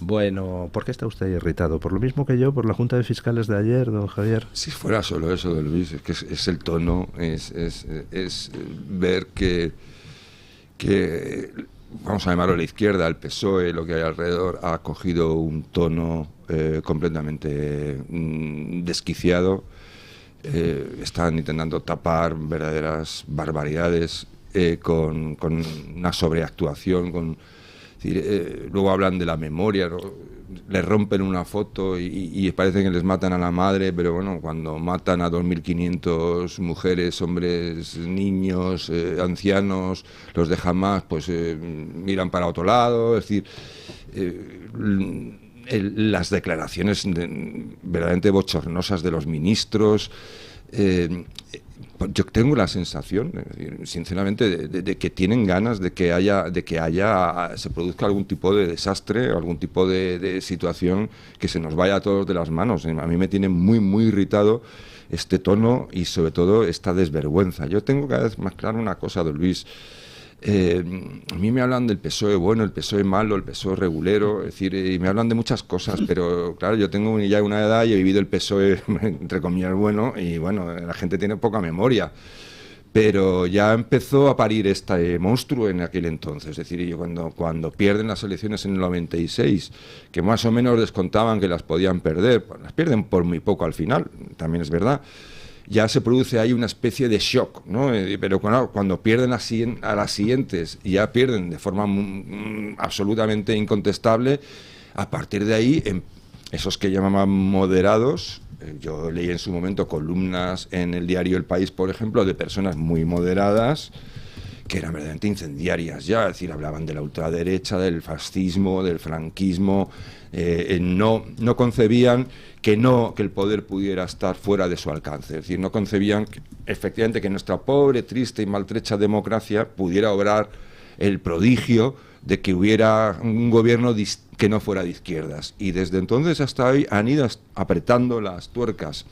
Bueno, ¿por qué está usted irritado? ¿Por lo mismo que yo, por la Junta de Fiscales de ayer, don Javier? Si fuera solo eso, de Luis, es que es el tono, es ver que, vamos a llamarlo la izquierda, el PSOE, lo que hay alrededor, ha cogido un tono completamente desquiciado. Están intentando tapar verdaderas barbaridades con una sobreactuación, es decir, luego hablan de la memoria, ¿no? Les rompen una foto y parece que les matan a la madre, pero bueno, cuando matan a 2.500 mujeres, hombres, niños, ancianos, los de Hamás, pues miran para otro lado, es decir, las declaraciones verdaderamente bochornosas de los ministros. Yo tengo la sensación, sinceramente, de que tienen ganas de que se produzca algún tipo de desastre, algún tipo de situación que se nos vaya a todos de las manos. A mí me tiene muy, muy irritado este tono y sobre todo esta desvergüenza. Yo tengo cada vez más claro una cosa, don Luis. A mí me hablan del PSOE bueno, el PSOE malo, el PSOE regulero, es decir, y me hablan de muchas cosas, pero claro, yo tengo ya una edad y he vivido el PSOE, entre comillas, bueno, y bueno, la gente tiene poca memoria. Pero ya empezó a parir este monstruo en aquel entonces. Es decir, yo cuando pierden las elecciones en el 96, que más o menos descontaban que las podían perder, pues las pierden por muy poco al final, también es verdad. Ya se produce ahí una especie de shock, ¿no? Pero cuando pierden a las siguientes y ya pierden de forma absolutamente incontestable, a partir de ahí, esos que llamaban moderados, yo leí en su momento columnas en el diario El País, por ejemplo, de personas muy moderadas que eran verdaderamente incendiarias ya, es decir, hablaban de la ultraderecha, del fascismo, del franquismo, no concebían que el poder pudiera estar fuera de su alcance, es decir, no concebían efectivamente que nuestra pobre, triste y maltrecha democracia pudiera obrar el prodigio de que hubiera un gobierno que no fuera de izquierdas. Y desde entonces hasta hoy han ido apretando las tuercas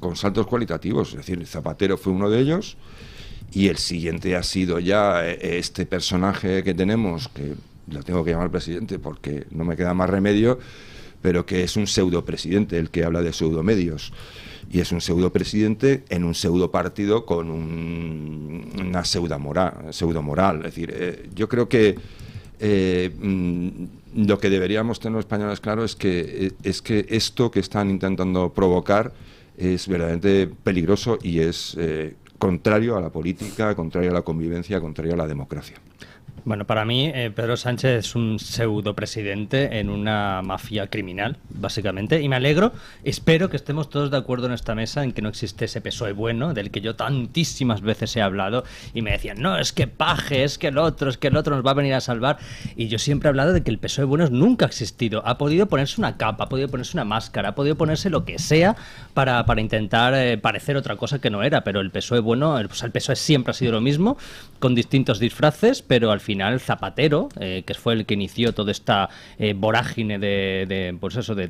con saltos cualitativos, es decir, Zapatero fue uno de ellos, y el siguiente ha sido ya este personaje que tenemos, que lo tengo que llamar presidente porque no me queda más remedio, pero que es un pseudopresidente, el que habla de pseudomedios. Y es un pseudopresidente en un pseudopartido con una pseudomoral. Es decir, yo creo que lo que deberíamos tener los españoles claro es que esto que están intentando provocar es verdaderamente peligroso y es contrario a la política, contrario a la convivencia, contrario a la democracia. Bueno, para mí Pedro Sánchez es un pseudo-presidente en una mafia criminal, básicamente, y me alegro, espero que estemos todos de acuerdo en esta mesa en que no existe ese PSOE bueno, del que yo tantísimas veces he hablado, y me decían, no, es que Paje, es que el otro nos va a venir a salvar, y yo siempre he hablado de que el PSOE bueno nunca ha existido, ha podido ponerse una capa, ha podido ponerse una máscara, ha podido ponerse lo que sea para intentar parecer otra cosa que no era, pero el PSOE bueno, el PSOE siempre ha sido lo mismo, con distintos disfraces, pero al final Zapatero, que fue el que inició toda esta vorágine de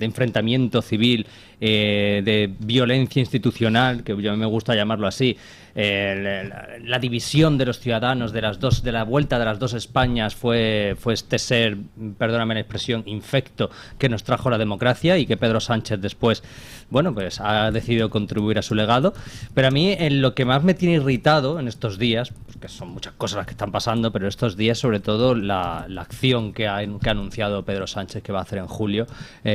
enfrentamiento civil, de violencia institucional, que yo me gusta llamarlo así, la división de los ciudadanos de la vuelta de las dos Españas fue este ser, perdóname la expresión, infecto que nos trajo la democracia y que Pedro Sánchez después, bueno, pues ha decidido contribuir a su legado. Pero a mí en lo que más me tiene irritado en estos días, porque son muchas cosas las que están pasando, pero estos días sobre todo la acción que ha anunciado Pedro Sánchez que va a hacer en julio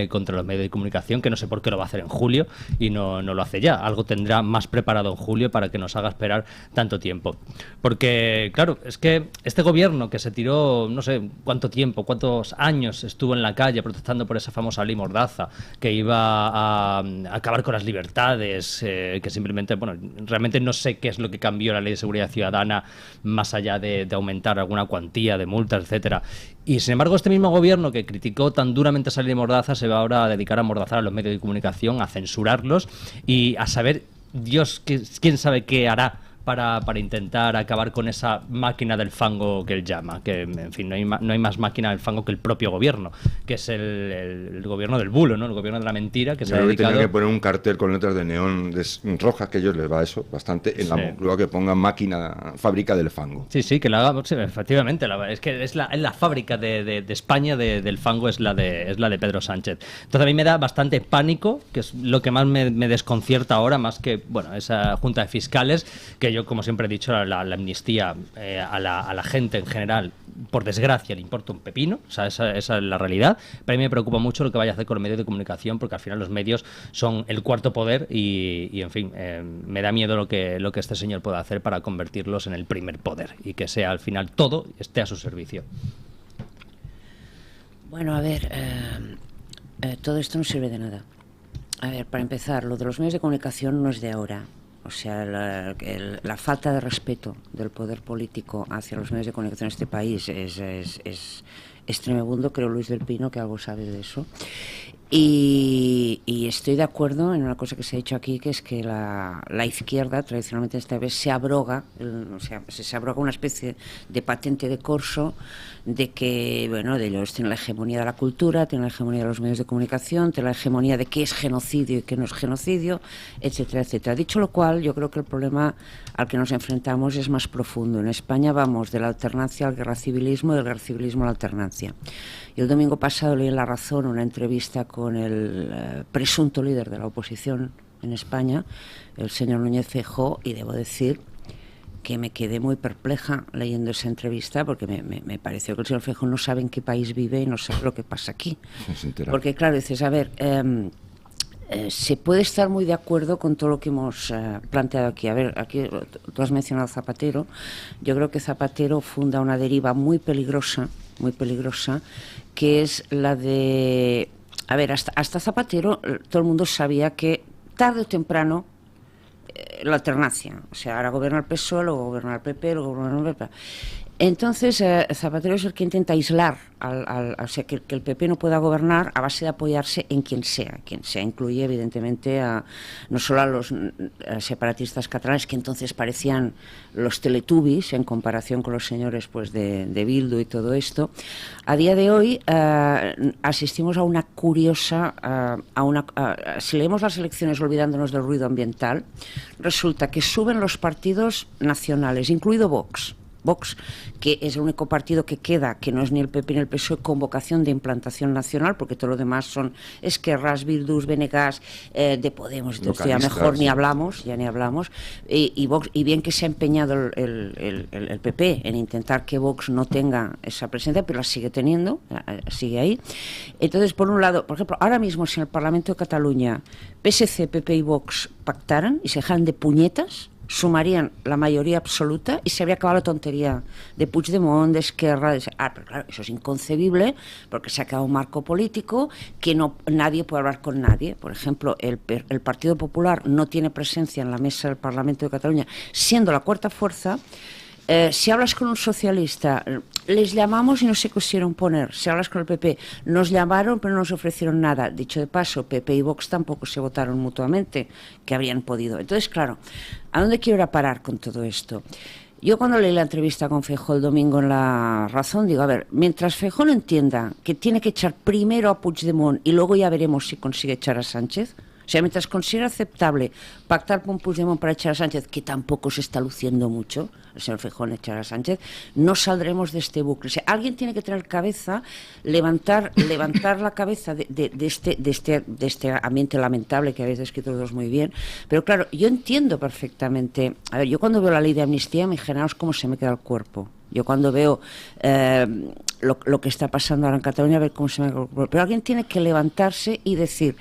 contra los medios de comunicación, que no sé por qué lo va a hacer en julio y no lo hace ya. Algo tendrá más preparado en julio para que nos haga esperar tanto tiempo. Porque, claro, es que este gobierno que se tiró, no sé cuánto tiempo, cuántos años estuvo en la calle protestando por esa famosa ley Mordaza, que iba a acabar con las libertades, que simplemente, bueno, realmente no sé qué es lo que cambió la Ley de Seguridad Ciudadana más allá de aumentar alguna cuantía de multas, etcétera. Y sin embargo, este mismo gobierno que criticó tan duramente esa ley de Mordaza se va ahora a dedicar a mordazar a los medios de comunicación, a censurarlos y a saber Dios, quién sabe qué hará para intentar acabar con esa máquina del fango que él llama, que en fin, no hay más máquina del fango que el propio gobierno, que es el gobierno del bulo, ¿no? El gobierno de la mentira, que se ha dedicado... Tendrían que poner un cartel con letras de neón rojas, que a ellos les va eso bastante, en la Moncloa, que pongan máquina, fábrica del fango. Sí, que la haga, sí, efectivamente, es que es la fábrica de España del fango, es la de Pedro Sánchez. Entonces a mí me da bastante pánico, que es lo que más me desconcierta ahora, más que, bueno, esa junta de fiscales, que yo, como siempre he dicho, la amnistía a la gente en general, por desgracia, le importa un pepino, o sea, esa es la realidad, pero a mí me preocupa mucho lo que vaya a hacer con los medios de comunicación, porque al final los medios son el cuarto poder y en fin, me da miedo lo que este señor pueda hacer para convertirlos en el primer poder y que sea al final todo esté a su servicio. Bueno, a ver, todo esto no sirve de nada. A ver, para empezar, lo de los medios de comunicación no es de ahora. O sea, la falta de respeto del poder político hacia los medios de comunicación en este país es tremebundo. Creo, Luis del Pino, que algo sabe de eso. Y estoy de acuerdo en una cosa que se ha dicho aquí, que es que la izquierda, tradicionalmente esta vez, se abroga una especie de patente de corso de que, bueno, de ellos tienen la hegemonía de la cultura, tienen la hegemonía de los medios de comunicación, tienen la hegemonía de qué es genocidio y qué no es genocidio, etcétera, etcétera. Dicho lo cual, yo creo que el problema al que nos enfrentamos es más profundo. En España vamos de la alternancia al guerracivilismo y del guerracivilismo a la alternancia. Y el domingo pasado leí en La Razón una entrevista con el presunto líder de la oposición en España, el señor Núñez Feijóo, y debo decir que me quedé muy perpleja leyendo esa entrevista, porque me pareció que el señor Feijóo no sabe en qué país vive y no sabe lo que pasa aquí. Porque claro, dices, a ver, se puede estar muy de acuerdo con todo lo que hemos planteado aquí. A ver, aquí tú has mencionado a Zapatero. Yo creo que Zapatero funda una deriva muy peligrosa, que es la de... A ver, hasta Zapatero todo el mundo sabía que tarde o temprano la alternancia, o sea, ahora gobierna el PSOE, luego gobierna el PP, luego gobierna el PP. Entonces, Zapatero es el que intenta aislar, o sea, que el PP no pueda gobernar a base de apoyarse en quien sea. Incluye, evidentemente, no solo a los separatistas catalanes, que entonces parecían los teletubbies en comparación con los señores pues de Bildu y todo esto. A día de hoy asistimos a una curiosa... si leemos las elecciones olvidándonos del ruido ambiental, resulta que suben los partidos nacionales, incluido Vox, que es el único partido que queda, que no es ni el PP ni el PSOE, con vocación de implantación nacional, porque todo lo demás son Esquerras, Bildus, Venegas, de Podemos, entonces ya mejor ni hablamos, y Vox, y bien que se ha empeñado el PP en intentar que Vox no tenga esa presencia, pero la sigue teniendo, sigue ahí. Entonces, por un lado, por ejemplo, ahora mismo si en el Parlamento de Cataluña PSC, PP y Vox pactaran y se dejaran de puñetas, sumarían la mayoría absoluta y se habría acabado la tontería de Puigdemont, de Esquerra. Pero claro, eso es inconcebible porque se ha quedado un marco político que nadie puede hablar con nadie. Por ejemplo, el Partido Popular no tiene presencia en la mesa del Parlamento de Cataluña, siendo la cuarta fuerza. Si hablas con un socialista, les llamamos y no se quisieron poner. Si hablas con el PP, nos llamaron pero no nos ofrecieron nada. Dicho de paso, PP y Vox tampoco se votaron mutuamente, que habrían podido. Entonces, claro, ¿a dónde quiero ir a parar con todo esto? Yo cuando leí la entrevista con Feijóo el domingo en La Razón, digo, a ver, mientras Feijóo no entienda que tiene que echar primero a Puigdemont y luego ya veremos si consigue echar a Sánchez... O sea, mientras considera aceptable pactar con Puigdemont para echar a Sánchez, que tampoco se está luciendo mucho, el señor Feijóo en echar a Sánchez, no saldremos de este bucle. O sea, alguien tiene que tener cabeza, levantar la cabeza de este ambiente lamentable que habéis descrito los dos muy bien. Pero claro, yo entiendo perfectamente. A ver, yo cuando veo la ley de amnistía, imaginaos cómo se me queda el cuerpo. Yo cuando veo lo que está pasando ahora en Cataluña, a ver cómo se me queda el cuerpo. Pero alguien tiene que levantarse y decir,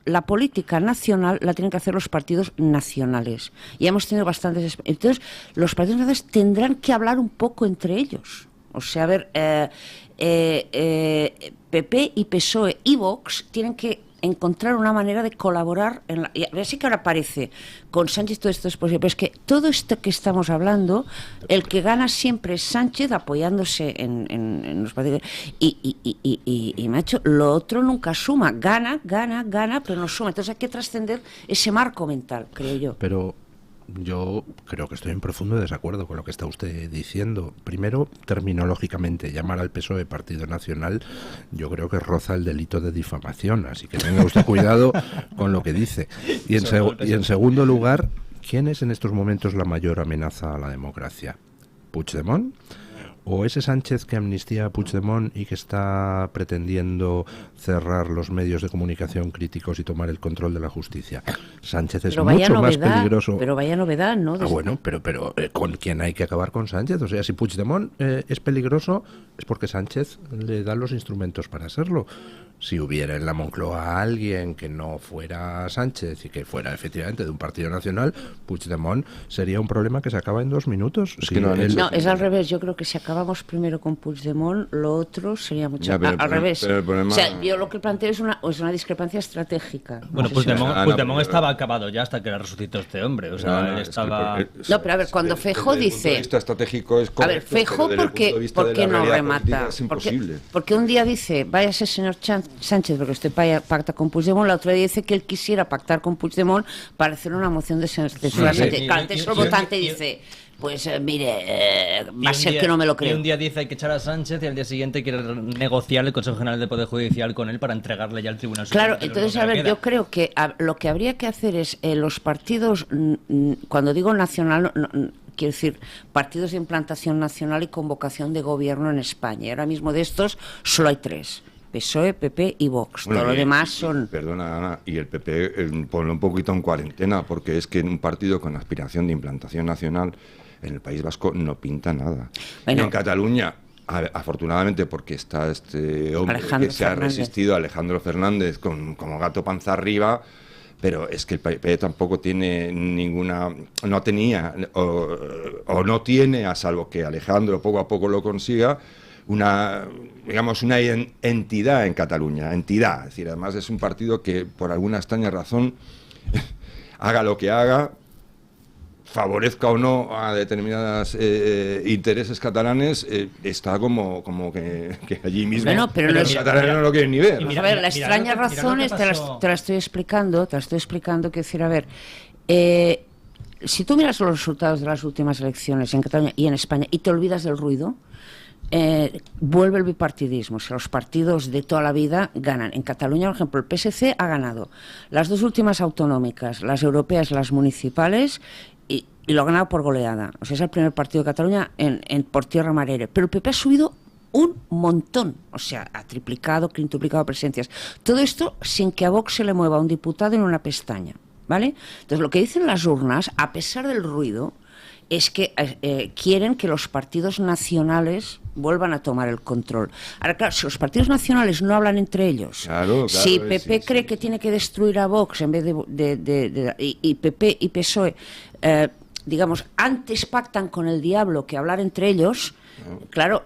la política nacional la tienen que hacer los partidos nacionales. Y hemos tenido bastantes... Entonces, los partidos nacionales tendrán que hablar un poco entre ellos. O sea, a ver, PP y PSOE y Vox tienen que encontrar una manera de colaborar y así que ahora parece con Sánchez todo esto es posible, pero es que todo esto que estamos hablando, el que gana siempre es Sánchez apoyándose en los partidos y macho, lo otro nunca suma, gana, pero no suma. Entonces hay que trascender ese marco mental, creo yo. Pero yo creo que estoy en profundo desacuerdo con lo que está usted diciendo. Primero, terminológicamente, llamar al PSOE Partido Nacional, yo creo que roza el delito de difamación, así que tenga usted cuidado con lo que dice. Y en segundo lugar, ¿quién es en estos momentos la mayor amenaza a la democracia? ¿Puigdemont? ¿O ese Sánchez que amnistía a Puigdemont y que está pretendiendo cerrar los medios de comunicación críticos y tomar el control de la justicia? Sánchez es mucho más peligroso. Pero vaya novedad, ¿no? Bueno, pero ¿con quién hay que acabar con Sánchez? O sea, si Puigdemont es peligroso, es porque Sánchez le da los instrumentos para serlo. Si hubiera en la Moncloa a alguien que no fuera Sánchez y que fuera efectivamente de un partido nacional, Puigdemont sería un problema que se acaba en 2 minutos. No, es al revés. Yo creo que si acabamos primero con Puigdemont, lo otro sería mucho al revés. Pero el problema... O sea, yo lo que planteo es una discrepancia estratégica. Bueno, Puigdemont estaba acabado ya hasta que resucitó este hombre. O sea, él estaba... No, pero a ver, cuando Feijóo dice... Desde el punto de vista estratégico es correcto, a ver, Feijóo, ¿por qué no remata? Es imposible. Porque un día dice, váyase señor Sánchez, porque usted pacta con Puigdemont, la otra día dice que él quisiera pactar con Puigdemont para hacer una moción de censura. Antes el votante dice... Pues mire, va a ser que no me lo creo. Y un día dice hay que echar a Sánchez y al día siguiente quiere negociar el Consejo General del Poder Judicial con él para entregarle ya al Tribunal Supremo. Claro, entonces, a ver, yo creo que lo que habría que hacer es los partidos, cuando digo nacional, quiero decir, partidos de implantación nacional y con vocación de gobierno en España. Y ahora mismo de estos solo hay 3. PSOE, PP y Vox. Bueno, todo lo demás son... Perdona, Ana, y el PP ponlo un poquito en cuarentena, porque es que en un partido con aspiración de implantación nacional en el País Vasco no pinta nada. Bueno, en Cataluña, afortunadamente, porque está este hombre Alejandro que se ha resistido, Alejandro Fernández, como gato panza arriba, pero es que el PP tampoco tiene ninguna... No tenía, o no tiene, a salvo que Alejandro poco a poco lo consiga, una entidad en Cataluña, es decir, además es un partido que por alguna extraña razón haga lo que haga, favorezca o no a determinados intereses catalanes, está como que allí mismo. Bueno, pero los catalanes no lo quieren ni ver. A ver, la extraña razón es, te la estoy explicando, quiero decir, a ver, si tú miras los resultados de las últimas elecciones en Cataluña y en España y te olvidas del ruido, vuelve el bipartidismo. O sea, los partidos de toda la vida ganan. En Cataluña, por ejemplo, el PSC ha ganado las 2 últimas autonómicas, las europeas, las municipales, y lo ha ganado por goleada. O sea, es el primer partido de Cataluña por tierra marere. Pero el PP ha subido un montón, o sea, ha triplicado, quintuplicado presencias. Todo esto sin que a Vox se le mueva un diputado en una pestaña, ¿vale? Entonces, lo que dicen las urnas, a pesar del ruido, es que quieren que los partidos nacionales vuelvan a tomar el control. Ahora, claro, si los partidos nacionales no hablan entre ellos, si PP cree que tiene que destruir a Vox en vez y PP y PSOE, digamos, antes pactan con el diablo que hablar entre ellos, claro,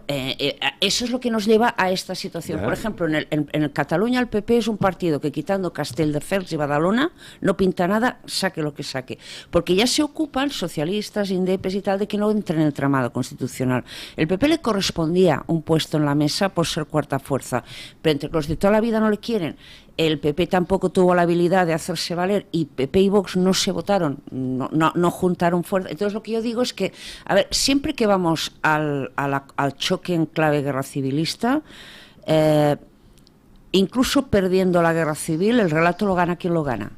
eso es lo que nos lleva a esta situación. Por ejemplo, en Cataluña el PP es un partido que, quitando Castelldefels y Badalona, no pinta nada, saque lo que saque, porque ya se ocupan socialistas, indepes y tal de que no entren en el tramado constitucional. El PP le correspondía un puesto en la mesa por ser cuarta fuerza, pero entre los de toda la vida no le quieren. El PP tampoco tuvo la habilidad de hacerse valer y PP y Vox no se votaron, no juntaron fuerza. Entonces lo que yo digo es que, a ver, siempre que vamos al choque en clave guerra civilista, incluso perdiendo la guerra civil, el relato lo gana quien lo gana.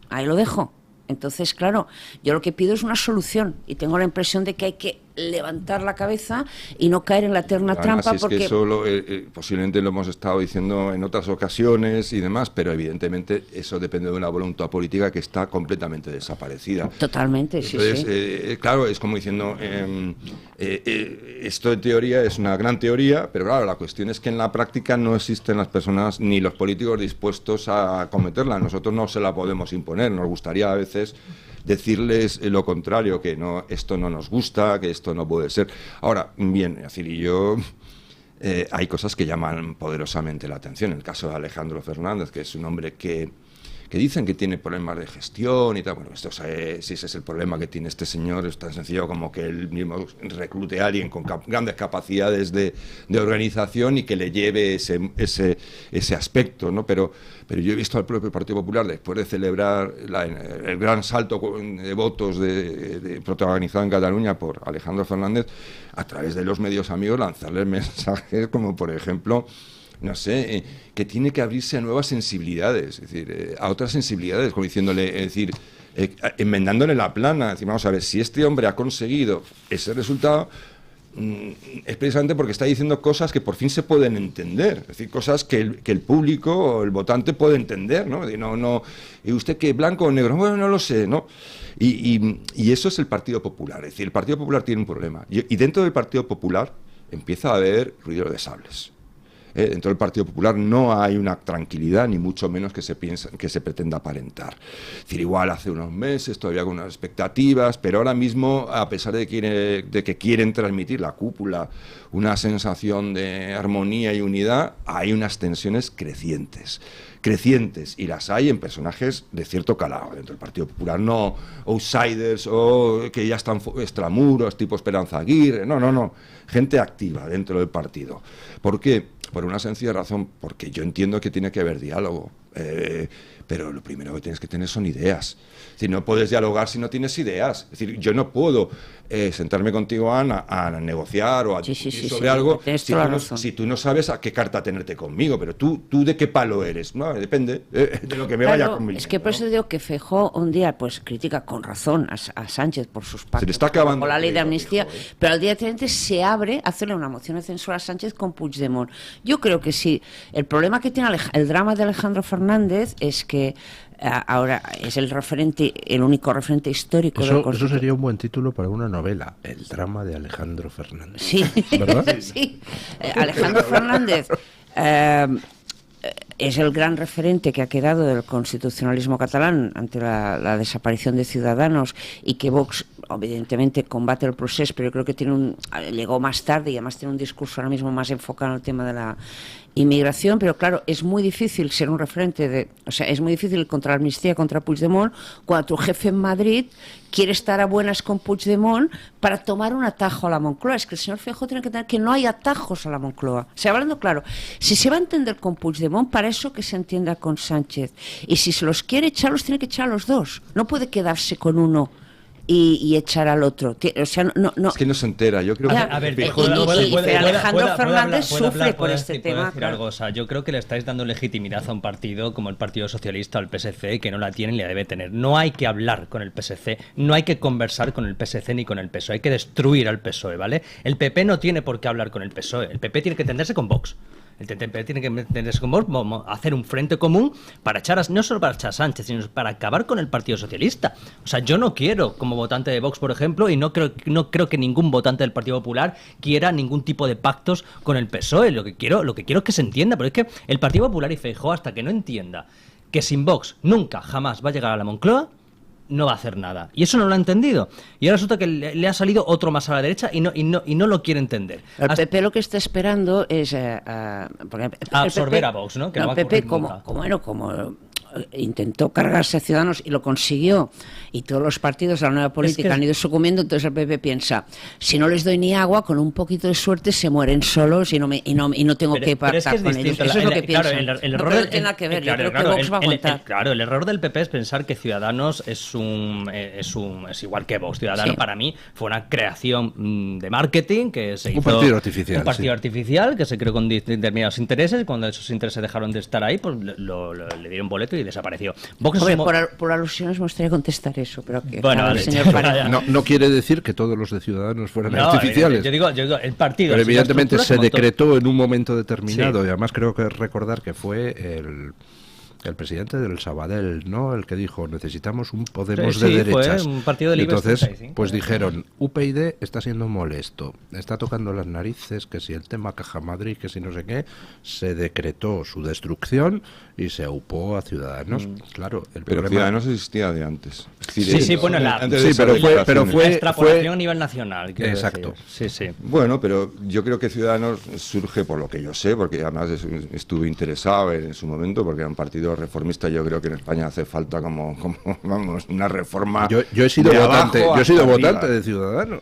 Ahí lo dejo. Entonces, claro, yo lo que pido es una solución y tengo la impresión de que hay que levantar la cabeza y no caer en la eterna trampa. Es que eso posiblemente lo hemos estado diciendo en otras ocasiones y demás, pero evidentemente eso depende de una voluntad política que está completamente desaparecida. Totalmente, entonces, sí. Claro, es como diciendo, esto en teoría es una gran teoría, pero claro, la cuestión es que en la práctica no existen las personas ni los políticos dispuestos a acometerla. Nosotros no se la podemos imponer, nos gustaría a veces decirles lo contrario, que no, esto no nos gusta, que esto no puede ser. Ahora, bien, es decir, hay cosas que llaman poderosamente la atención. El caso de Alejandro Fernández, que es un hombre que que dicen que tiene problemas de gestión y tal. Bueno, si ese es el problema que tiene este señor, es tan sencillo como que él mismo reclute a alguien con grandes capacidades de organización y que le lleve ese aspecto, ¿no? Pero yo he visto al propio Partido Popular, después de celebrar el gran salto de votos protagonizado en Cataluña por Alejandro Fernández, a través de los medios amigos lanzarles mensajes como, por ejemplo, no sé, que tiene que abrirse a nuevas sensibilidades, es decir, a otras sensibilidades, como diciéndole, es decir, enmendándole la plana. Es decir, vamos a ver, si este hombre ha conseguido ese resultado, es precisamente porque está diciendo cosas que por fin se pueden entender, es decir, cosas que el público o el votante puede entender, ¿no? ¿Y usted qué, blanco o negro? Bueno, no lo sé, ¿no? Y eso es el Partido Popular, es decir, el Partido Popular tiene un problema, y dentro del Partido Popular empieza a haber ruido de sables. Dentro del Partido Popular no hay una tranquilidad, ni mucho menos que se pretenda aparentar. Es decir, igual hace unos meses todavía con unas expectativas, pero ahora mismo, a pesar de que quieren transmitir la cúpula una sensación de armonía y unidad, hay unas tensiones crecientes, y las hay en personajes de cierto calado dentro del Partido Popular, no outsiders o que ya están extramuros, tipo Esperanza Aguirre, no, gente activa dentro del partido. ¿Por qué? Por una sencilla razón, porque yo entiendo que tiene que haber diálogo, pero lo primero que tienes que tener son ideas. Si no puedes dialogar si no tienes ideas. Es decir, yo no puedo sentarme contigo, Ana, a negociar o a discutir sobre algo si tú no sabes a qué carta tenerte conmigo. Pero tú ¿de qué palo eres? No, depende de lo que me vaya conmigo. Es que por eso digo que Feijóo un día pues critica con razón a Sánchez por sus pactos. Se le está acabando con la ley de amnistía, pero al día siguiente se abre a hacerle una moción de censura a Sánchez con Puigdemont. Yo creo que sí. El problema que tiene el drama de Alejandro Fernández es que ahora es el único referente histórico del Eso sería un buen título para una novela, El drama de Alejandro Fernández. Sí, ¿verdad? Sí. Alejandro Fernández es el gran referente que ha quedado del constitucionalismo catalán ante la desaparición de Ciudadanos, y que Vox evidentemente combate el proceso, pero yo creo que llegó más tarde y además tiene un discurso ahora mismo más enfocado en el tema de la inmigración. Pero claro, es muy difícil ser un referente es muy difícil contra la amnistía, contra Puigdemont, cuando tu jefe en Madrid quiere estar a buenas con Puigdemont para tomar un atajo a la Moncloa. Es que el señor Feijóo tiene que entender que no hay atajos a la Moncloa. O sea, hablando claro, si se va a entender con Puigdemont, para eso que se entienda con Sánchez. Y si se los quiere echar, los tiene que echar a los dos. No puede quedarse con uno y echar al otro. O sea, no. Es que no se entera. Yo creo que Alejandro Fernández sufre por este tema. Algo, o sea, yo creo que le estáis dando legitimidad a un partido como el Partido Socialista o el PSC, que no la tiene ni la debe tener. No hay que hablar con el PSC, no hay que conversar con el PSC ni con el PSOE. Hay que destruir al PSOE, ¿vale? El PP no tiene por qué hablar con el PSOE. El PP tiene que tenderse con Vox. El PP tiene que meterse con Vox, hacer un frente común para no solo para echar a Sánchez, sino para acabar con el Partido Socialista. O sea, yo no quiero, como votante de Vox, por ejemplo, y no creo que ningún votante del Partido Popular quiera ningún tipo de pactos con el PSOE. Lo que quiero es que se entienda, pero es que el Partido Popular y Feijóo, hasta que no entienda que sin Vox nunca, jamás va a llegar a la Moncloa, no va a hacer nada. Y eso no lo ha entendido. Y ahora resulta que le ha salido otro más a la derecha y no lo quiere entender. El PP lo que está esperando es absorber a Vox, ¿no? Que no va a PP como intentó cargarse a Ciudadanos y lo consiguió, y todos los partidos de la nueva política han ido sucumbiendo. Entonces el PP piensa, si no les doy ni agua, con un poquito de suerte se mueren solos y no tengo que pactar con ellos. Eso es lo que piensa. Claro, el error no tiene nada que ver. Yo creo que Vox va a aguantar. El error del PP es pensar que Ciudadanos es igual que Vox. Ciudadanos para mí fue una creación de marketing que se hizo. Un partido artificial. Un partido artificial que se creó con determinados intereses, y cuando esos intereses dejaron de estar ahí, pues le dieron boleto y desapareció. Vox por alusiones me gustaría contestar eso, pero que señor no quiere decir que todos los de Ciudadanos fueran artificiales. Yo digo el partido. Pero evidentemente se decretó en un momento determinado, y además creo que recordar que fue el presidente del Sabadell, ¿no? El que dijo, necesitamos un Podemos de derechas. Fue un partido de entonces, 35, pues dijeron, UPyD está siendo molesto, está tocando las narices, que si el tema Caja Madrid, que si no sé qué, se decretó su destrucción y se aupó a Ciudadanos. Claro, pero Ciudadanos existía de antes. Pero fue extrapolación a nivel nacional. Exacto. Sí. Bueno, pero yo creo que Ciudadanos surge, por lo que yo sé, porque además estuve interesado en su momento, porque era un partido los reformistas, yo creo que en España hace falta como vamos, una reforma. Yo he sido de votante, abajo yo he sido hasta votante arriba. de Ciudadanos.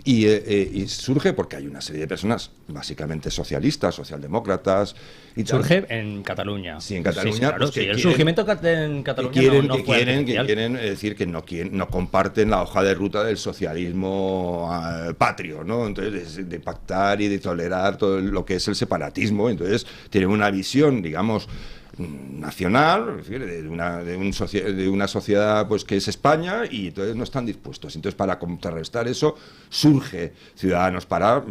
Y surge porque hay una serie de personas básicamente socialistas, socialdemócratas y tal. Surge en Cataluña. Sí, en Cataluña, Sí, claro, pues, sí, que el quieren- surgimiento en Cataluña quieren, no fue artificial. decir que no comparten la hoja de ruta del socialismo patrio, ¿no? Entonces, de pactar y de tolerar todo lo que es el separatismo. Entonces, tienen una visión, digamos, nacional, es decir, de una sociedad pues que es España, y entonces no están dispuestos. Entonces, para contrarrestar eso, surge Ciudadanos para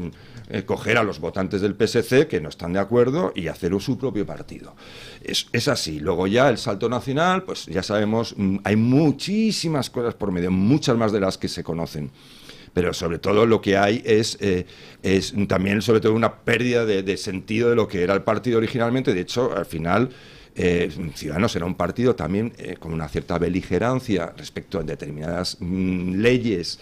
coger a los votantes del PSC que no están de acuerdo y hacer su propio partido. Es así. Luego ya el salto nacional, pues ya sabemos, hay muchísimas cosas por medio, muchas más de las que se conocen. Pero sobre todo lo que hay es también sobre todo una pérdida de sentido de lo que era el partido originalmente. De hecho, al final, Ciudadanos era un partido también con una cierta beligerancia respecto a determinadas leyes.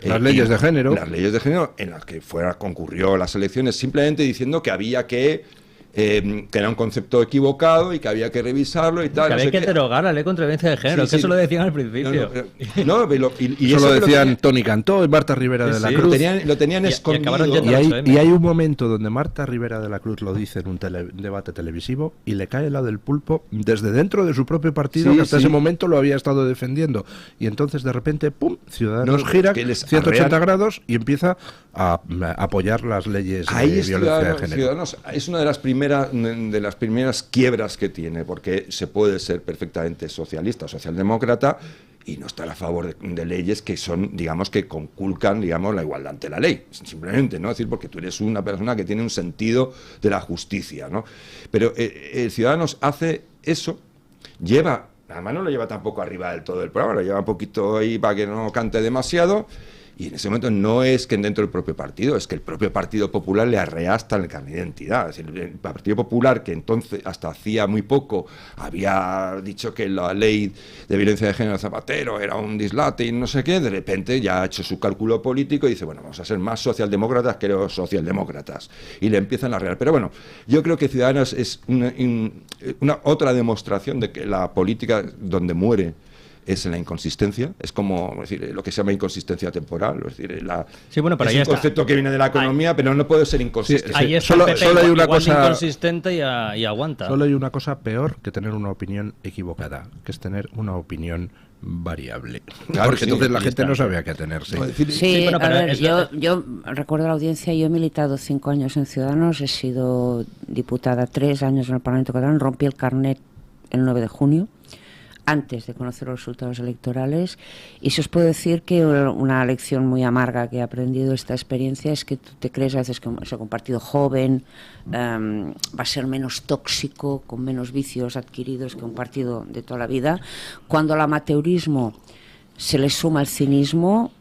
Las leyes de género. Las leyes de género en las que concurrió las elecciones simplemente diciendo que había que era un concepto equivocado y que había que revisarlo y tal. Que no había sé que qué. derogar la ley contra la violencia de género, Sí, que sí. eso lo decían al principio. Y Eso lo que decían Toni Cantó y Marta Rivera de la Sí, Cruz. lo tenían Y escondido. acabaron yendo Y a hay, los y hay un momento donde Marta Rivera de la Cruz lo dice en un debate televisivo y le cae la del pulpo desde dentro de su propio partido, Sí, que hasta sí. ese momento lo había estado defendiendo. Y entonces de repente, ¡pum!, Ciudadanos No, gira es que les 180 arrean. grados y empieza a apoyar las leyes Ahí de es violencia de Ciudadanos, género. Ciudadanos es una de las primeras quiebras que tiene, porque se puede ser perfectamente socialista, socialdemócrata, y no estar a favor de leyes que son, digamos, que conculcan, digamos, la igualdad ante la ley, simplemente, ¿no? Es decir, porque tú eres una persona que tiene un sentido de la justicia, ¿no? Pero Ciudadanos hace eso, además no lo lleva tampoco arriba del todo el programa, lo lleva un poquito ahí para que no cante demasiado. Y en ese momento no es que dentro del propio partido, es que el propio Partido Popular le arrea hasta el carnet de identidad. Es decir, el Partido Popular, que entonces, hasta hacía muy poco, había dicho que la ley de violencia de género de Zapatero era un dislate y no sé qué, de repente ya ha hecho su cálculo político y dice, bueno, vamos a ser más socialdemócratas que los socialdemócratas. Y le empiezan a arrear. Pero bueno, yo creo que Ciudadanos es una otra demostración de que la política donde muere es en la inconsistencia, es como es decir, lo que se llama inconsistencia temporal, es decir, Sí, bueno, pero es ahí un está. concepto que viene de la economía, pero no puede ser inconsistente. Ahí está Solo- el PP, solo hay una igual de cosa- inconsistente y aguanta. Solo hay una cosa peor que tener una opinión equivocada, que es tener una opinión variable. Claro, Porque sí, entonces la ahí gente está. no sabe a qué atenerse. Es decir, Sí, bueno, a pero ver, es yo recuerdo a la audiencia, yo he militado 5 años en Ciudadanos, he sido diputada 3 años en el Parlamento catalán, rompí el carnet el 9 de junio, antes de conocer los resultados electorales, y si os puedo decir que una lección muy amarga que he aprendido de esta experiencia es que tú te crees a veces que un partido joven va a ser menos tóxico, con menos vicios adquiridos que un partido de toda la vida, cuando el amateurismo se le suma el cinismo,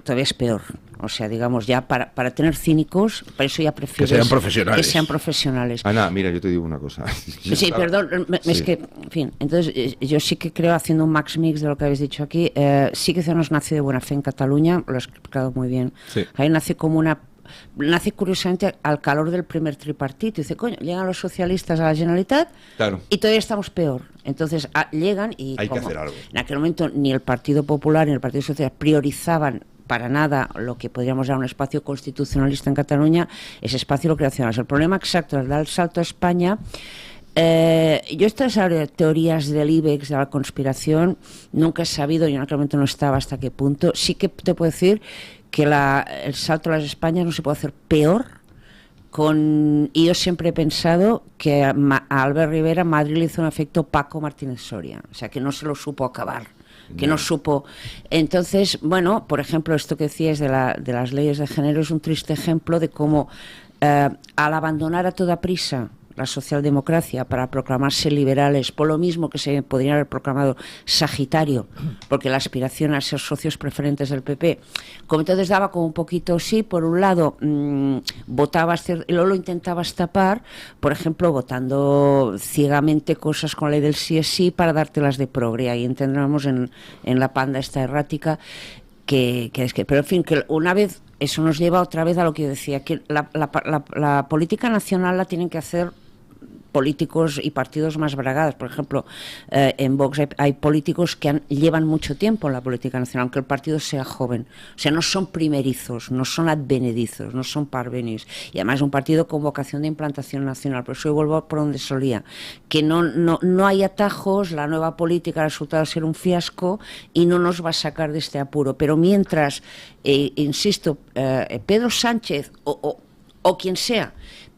todavía es peor. O sea, digamos, ya para tener cínicos, para eso ya prefiero sean profesionales. Que sean profesionales. Ana, mira, yo te digo una cosa. Sí, perdón, es Sí. que, en fin, entonces yo sí que creo, haciendo un max mix de lo que habéis dicho aquí, sí que Ciudadanos nace de buena fe en Cataluña, lo has explicado muy bien. Sí. Ahí nace curiosamente al calor del primer tripartito. Dice, coño, llegan los socialistas a la Generalitat Claro. y todavía estamos peor. Entonces llegan y Hay que como hacer algo. en aquel momento ni el Partido Popular ni el Partido Socialista priorizaban para nada lo que podríamos dar un espacio constitucionalista en Cataluña, ese espacio lo creacional. El problema exacto es dar el salto a España. Yo estas teorías del IBEX, de la conspiración, nunca he sabido, y en aquel momento no estaba hasta qué punto. Sí que te puedo decir que el salto a las Españas no se puede hacer peor. Y yo siempre he pensado que a Albert Rivera Madrid le hizo un efecto Paco Martínez Soria, o sea, que no se lo supo acabar. Que no supo. Entonces, bueno, por ejemplo, esto que decías de las leyes de género es un triste ejemplo de cómo al abandonar a toda prisa la socialdemocracia para proclamarse liberales, por lo mismo que se podrían haber proclamado Sagitario, porque la aspiración a ser socios preferentes del PP, como entonces daba como un poquito, sí, por un lado votabas y luego lo intentabas tapar, por ejemplo, votando ciegamente cosas con la ley del sí es sí para dártelas de progre, ahí entramos en la panda esta errática, pero en fin, que una vez eso nos lleva otra vez a lo que yo decía, que la política nacional la tienen que hacer políticos y partidos más bragados. Por ejemplo, en Vox hay políticos que llevan mucho tiempo en la política nacional, aunque el partido sea joven. O sea, no son primerizos, no son advenedizos, no son parvenis. Y además es un partido con vocación de implantación nacional. Por eso yo vuelvo por donde solía. Que no hay atajos, la nueva política ha resultado ser un fiasco y no nos va a sacar de este apuro. Pero mientras, insisto, Pedro Sánchez o quien sea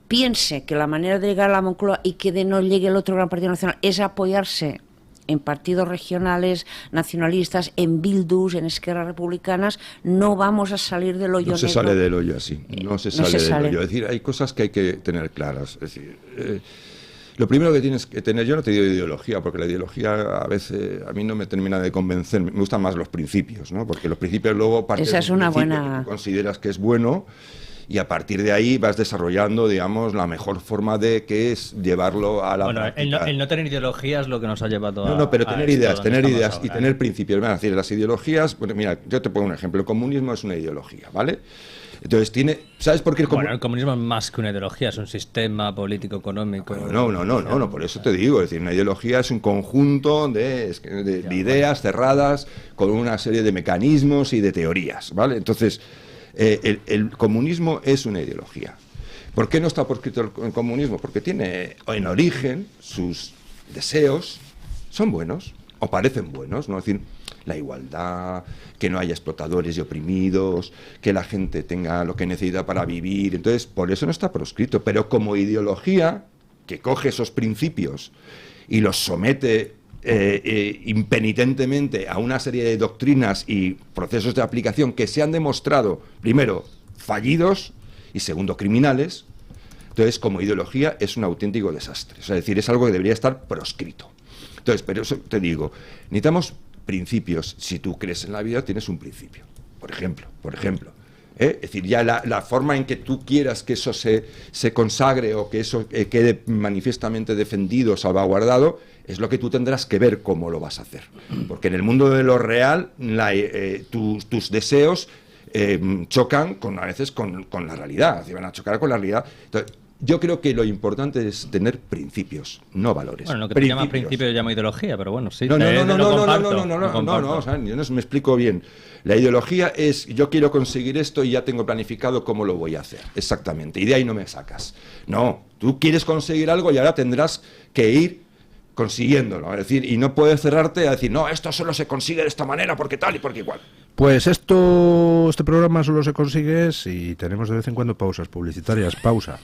piense que la manera de llegar a la Moncloa y que de no llegue el otro gran partido nacional es apoyarse en partidos regionales, nacionalistas, en Bildus, en Esquerras Republicanas, no vamos a salir del hoyo negro. No se sale del hoyo así, no se sale del hoyo. Es decir, hay cosas que hay que tener claras. Es decir, lo primero que tienes que tener, yo no te digo ideología, porque la ideología a veces a mí no me termina de convencer, me gustan más los principios, ¿no? Porque los principios luego parten Esa es una buena... que tú consideras que es bueno, y a partir de ahí vas desarrollando, digamos, la mejor forma de que es llevarlo a la práctica. El no tener ideología es lo que nos ha llevado a... No, pero tener ideas ahora, y tener principios. Es decir, las ideologías... Bueno, mira, yo te pongo un ejemplo. El comunismo es una ideología, ¿vale? Entonces ¿sabes por qué el comunismo es más que una ideología, es un sistema político, económico... No, por eso te digo. Es decir, una ideología es un conjunto de ideas cerradas con una serie de mecanismos y de teorías, ¿vale? Entonces... El comunismo es una ideología. ¿Por qué no está proscrito el comunismo? Porque tiene en origen sus deseos, son buenos o parecen buenos, ¿no? Es decir, la igualdad, que no haya explotadores y oprimidos, que la gente tenga lo que necesita para vivir. Entonces, por eso no está proscrito. Pero como ideología que coge esos principios y los somete impenitentemente a una serie de doctrinas y procesos de aplicación que se han demostrado, primero, fallidos y segundo, criminales. Entonces, como ideología es un auténtico desastre. O sea, es decir, es algo que debería estar proscrito. Entonces, pero eso te digo, necesitamos principios. Si tú crees en la vida, tienes un principio. Por ejemplo. Es decir, ya la forma en que tú quieras que eso se consagre o que eso quede manifiestamente defendido, salvaguardado, es lo que tú tendrás que ver cómo lo vas a hacer. Porque en el mundo de lo real, tus deseos chocan a veces con la realidad, van a chocar con la realidad. Entonces, yo creo que lo importante es tener principios, no valores. Bueno, lo que te llama principio yo llamo ideología, pero bueno, sí. No, o sea, yo no me explico bien. La ideología es, yo quiero conseguir esto y ya tengo planificado cómo lo voy a hacer, exactamente, y de ahí no me sacas. No, tú quieres conseguir algo y ahora tendrás que ir consiguiéndolo, es decir, y no puedes cerrarte a decir, no, esto solo se consigue de esta manera, porque tal y porque igual. Pues este programa solo se consigue si tenemos de vez en cuando pausas publicitarias. Pausa.